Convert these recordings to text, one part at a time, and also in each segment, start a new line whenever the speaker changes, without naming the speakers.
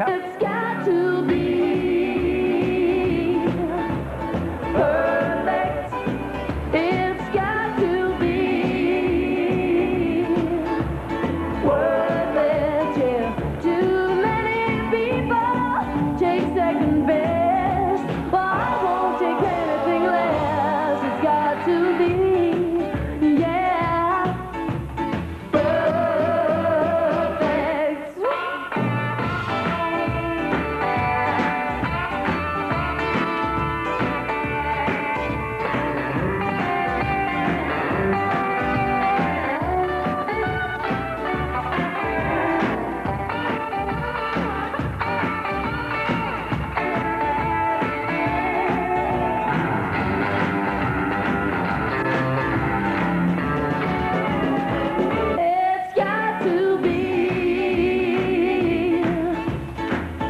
It's got to be perfect. It's got to be worth it. Yeah. Too many people take second best. Well, I won't take anything less. It's got to be, yeah, perfect. It's got to be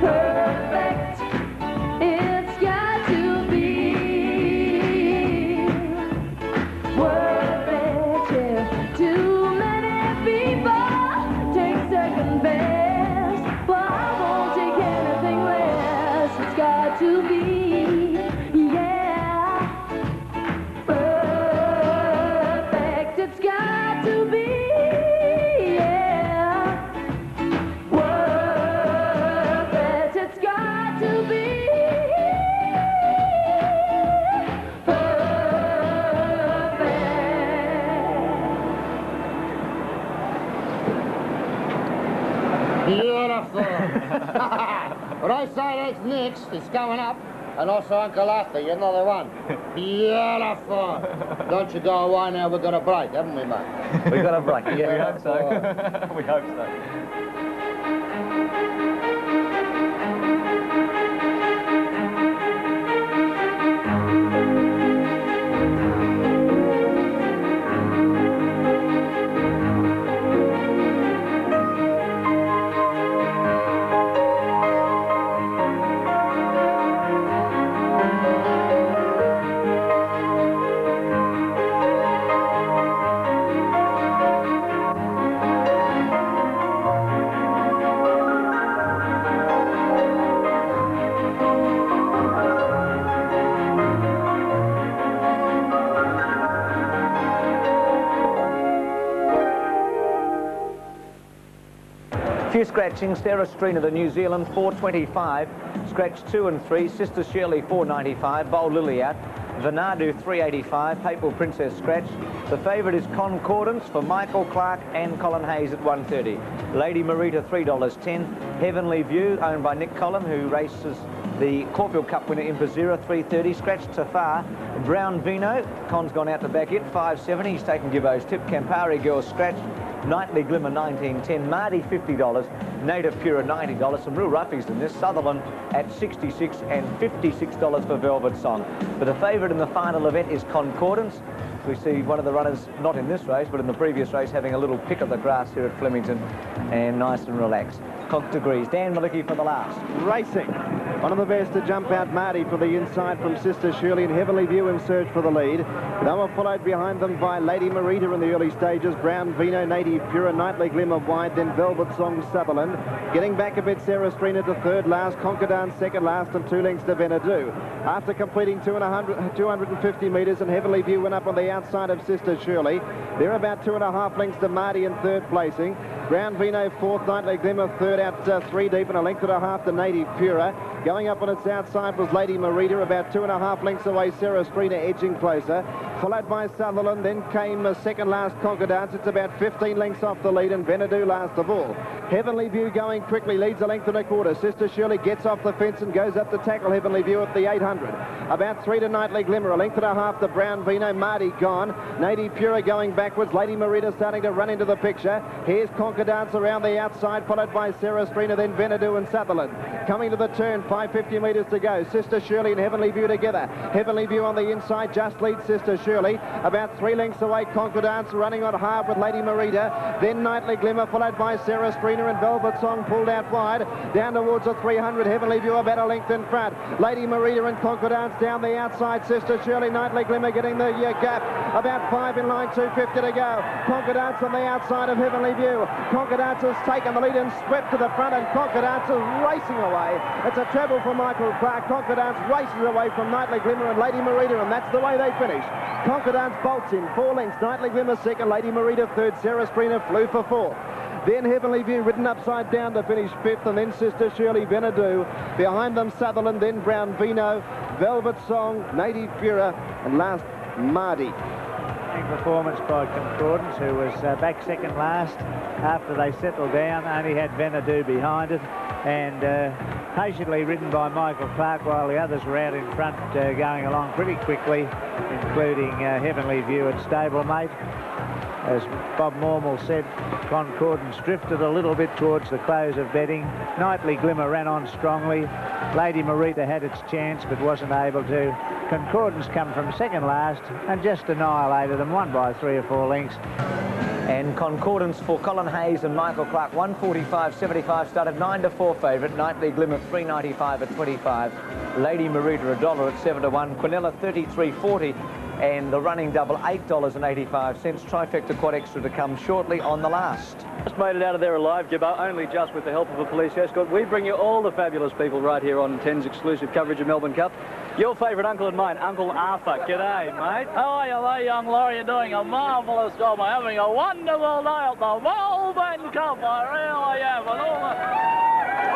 perfect. It's got to be worth it. Yeah. Too many people take second best, but I won't take anything less. It's got to be, yeah, perfect. It's got to be, yeah, worth it. It's got to be
Beautiful. What I say that's next, it's coming up. And also Uncle Arthur, you're another one. Beautiful. Don't you go away now, we've got a break, haven't we, mate?
We've got a break. Yeah,
we hope so.
We hope so. Few scratchings. Sarah Streena, the New Zealand, 425. Scratch 2 and 3. Sister Shirley, 495. Bowl Lily out. Vanadu, 385. Papal Princess scratch. The favourite is Concordance for Michael Clark and Colin Hayes at 130. Lady Marita, $3.10. Heavenly View, owned by Nick Collin, who races the Caulfield Cup winner Impazira, 330. Scratch Tafar. Brown Vino, Con's gone out to back it, 570. He's taken Gibbo's tip. Campari Girl scratch. Nightly Glimmer, 19.10. Marty, $50. Native Pura, $90. Some real roughies in this. Sutherland at $66 and $56 for Velvet Song. But the favourite in the final event is Concordance. We see one of the runners, not in this race, but in the previous race, having a little pick of the grass here at Flemington, and nice and relaxed. Conk degrees. Dan Malicki for the last.
Racing. One of the best to jump out, Marty for the inside from Sister Shirley and Heavenly View in search for the lead. They were followed behind them by Lady Marita in the early stages, Brown Vino, Native Pura, Nightly Glimmer wide, then Velvet Song, Sutherland. Getting back a bit, Sarah Streena to third last, Concordance second last, and 2 lengths to Venadu. After completing 250 metres, and Heavenly View went up on the outside of Sister Shirley. They're about 2.5 lengths to Marty in third placing. Brown Vino fourth, Nightly Glimmer third out 3 deep, and 1.5 lengths to Native Pura. Going up on its outside was Lady Marita, about 2.5 lengths away, Sarah Streena edging closer. Followed by Sutherland, then came second last Concordance. It's about 15 lengths off the lead, and Venadu last of all. Heavenly View going quickly, leads 1.25 lengths. Sister Shirley gets off the fence and goes up to tackle Heavenly View at the 800. About 3 to Nightly Glimmer, 1.5 lengths to Brown Vino, Marty gone. Native Pura going backwards, Lady Marita starting to run into the picture. Here's Concordance around the outside, followed by Sarah Streena, then Venadu and Sutherland. Coming to the turn, 550 metres to go. Sister Shirley and Heavenly View together. Heavenly View on the inside, just leads Sister Shirley. About 3 lengths away, Concordance running on hard with Lady Marita. Then Nightly Glimmer, followed by Sarah Streena and Velvet Song pulled out wide. Down towards the 300, Heavenly View about a length in front. Lady Marita and Concordance down the outside. Sister Shirley, Nightly Glimmer getting the gap. About 5 in line, 250 to go. Concordance on the outside of Heavenly View. Concordance has taken the lead and swept to the front, and Concordance is racing away. It's a treble for Michael Clark. Concordance races away from Nightly Glimmer and Lady Marita, and that's the way they finish. Concordance bolts in 4 lengths. Nightly Glimmer second, Lady Marita third, Sarah Spreena flew for fourth. Then Heavenly View ridden upside down to finish fifth, and then Sister Shirley Venadou. Behind them Sutherland, then Brown Vino, Velvet Song, Native Fura, and last Mardi.
Performance by Concordance, who was back second last after they settled down. Only had Venadou behind it, and patiently ridden by Michael Clark while the others were out in front going along pretty quickly, including Heavenly View and Stablemate. As Bob Mormel said, Concordance drifted a little bit towards the close of betting. Nightly Glimmer ran on strongly. Lady Marita had its chance but wasn't able to. Concordance come from second last and just annihilated them, won by 3 or 4 lengths.
And Concordance for Colin Hayes and Michael Clark, 145.75, started 9-4 favourite. Nightly Glimmer 3.95 at 25. Lady Marita $1 at 7-1. Quinella 33.40. And the running double $8.85. Trifecta Quad Extra to come shortly on the last.
Just made it out of there alive, Gibbo, only just with the help of a police escort. We bring you all the fabulous people right here on 10's exclusive coverage of Melbourne Cup. Your favourite uncle and mine, Uncle Arthur. G'day, mate.
How are you there, young Laurie? You're doing a marvellous job. I'm having a wonderful day at the Melbourne Cup. I really am. And all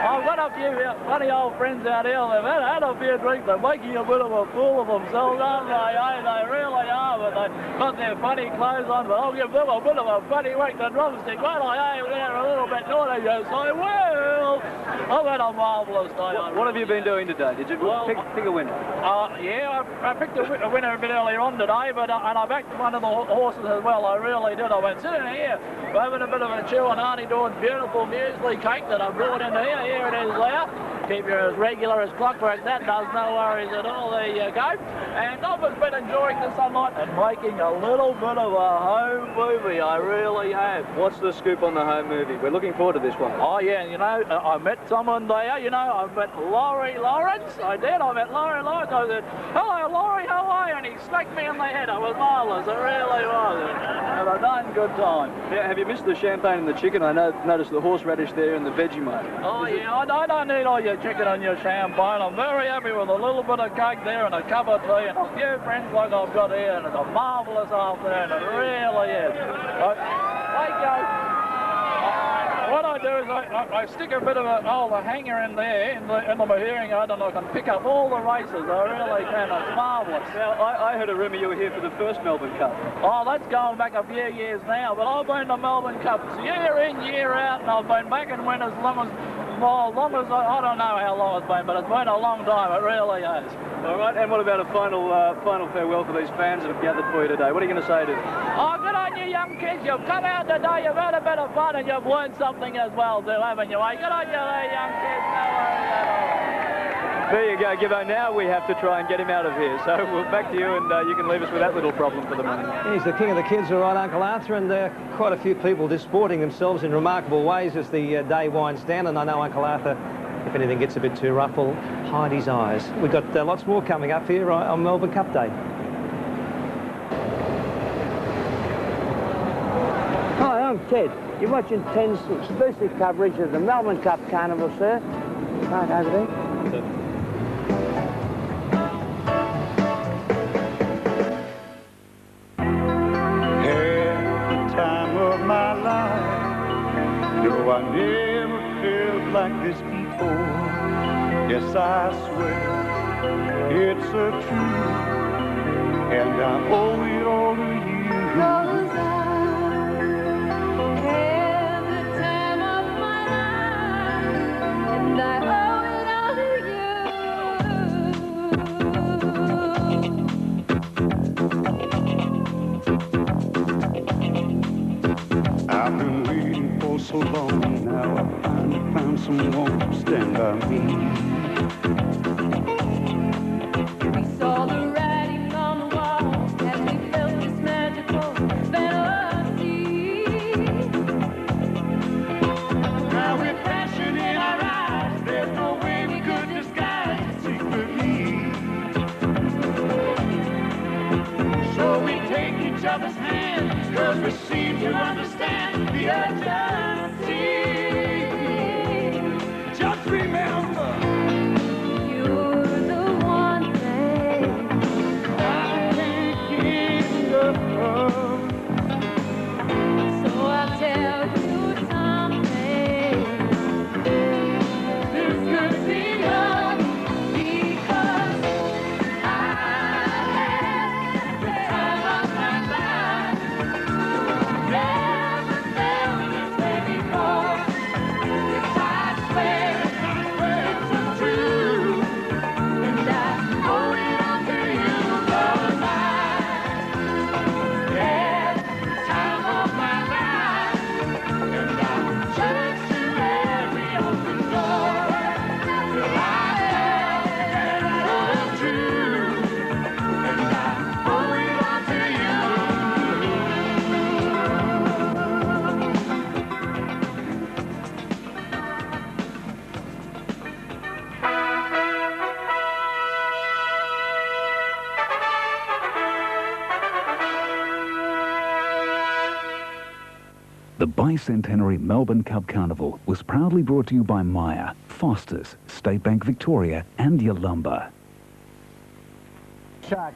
I've got a few funny old friends out here. They've had a few drinks. They're making a bit of a fool of themselves, aren't they? They really are. But they've got their funny clothes on. But I'll give them a bit of a funny whack. The drumstick. Well, they're a little bit naughty, yes, I will. I've had a marvellous day.
What have you been doing today? Did you pick a winner?
Yeah, I picked a winner a bit earlier on today, but and I backed one of the horses as well. I really did. I went sitting here, having a bit of a chew on Auntie Dawn's beautiful muesli cake that I brought into here. Here it is there. Keep you as regular as clockwork. That does, no worries at all. There you go. And I've just been enjoying the sunlight and making a little bit of a home movie. I really have.
What's the scoop on the home movie? We're looking forward to this one.
Oh, yeah, you know, I met someone there, you know, I met Laurie Lawrence. I did, I met Laurie Lawrence. I said, hello, Laurie, how are you? And he smacked me in the head. It was marvellous, it really was. And a darn good time.
Yeah, have you missed the champagne and the chicken? I noticed the horseradish there and the Vegemite.
Oh, yeah, I don't need all your chicken and your champagne. I'm very happy with a little bit of cake there and a cup of tea and a few friends like I've got here, and it's a marvellous afternoon. It really is. Thank you. What I do is I stick a bit of a hanger in there in the hearing aid, and I can pick up all the races. I really can. It's marvellous.
Now, I heard a rumour you were here for the first Melbourne Cup.
Oh, that's going back a few years now, but I've been to Melbourne Cups year in, year out, and I've been back and win as long as I don't know how long it's been, but it's been a long time. It really has.
All right, and what about a final farewell for these fans that have gathered for you today? What are you going to say to them?
Oh, good on you, young kids. You've come out today, you've had a bit of fun, and you've learned something as well, too, haven't you? Good on you there, young kids. No worries at all.
There you go, Gibbo. Now we have to try and get him out of here. So we're back to you, and you can leave us with that little problem for the moment.
He's the king of the kids, all right, Uncle Arthur, and quite a few people disporting themselves in remarkable ways as the day winds down, and I know Uncle Arthur, if anything gets a bit too rough, will hide his eyes. We've got lots more coming up here on Melbourne Cup Day.
Hi, I'm Ted. You're watching 10's exclusive coverage of the Melbourne Cup Carnival, sir. Right over there.
No, I never felt like this before. Yes, I swear it's a truth, and I owe it all to you.
'Cause I had the time of my life, and I owe it all to
you. I've been waiting for so long, now I finally found someone to stand by me.
We saw the writing on the wall as we felt this magical fantasy.
Now with passion in our eyes, there's no way we could disguise it secretly. So we take each other's hands, 'cause we seem to understand.
The bicentenary Melbourne Cup Carnival was proudly brought to you by Myer, Foster's, State Bank Victoria and Yalumba.
Shark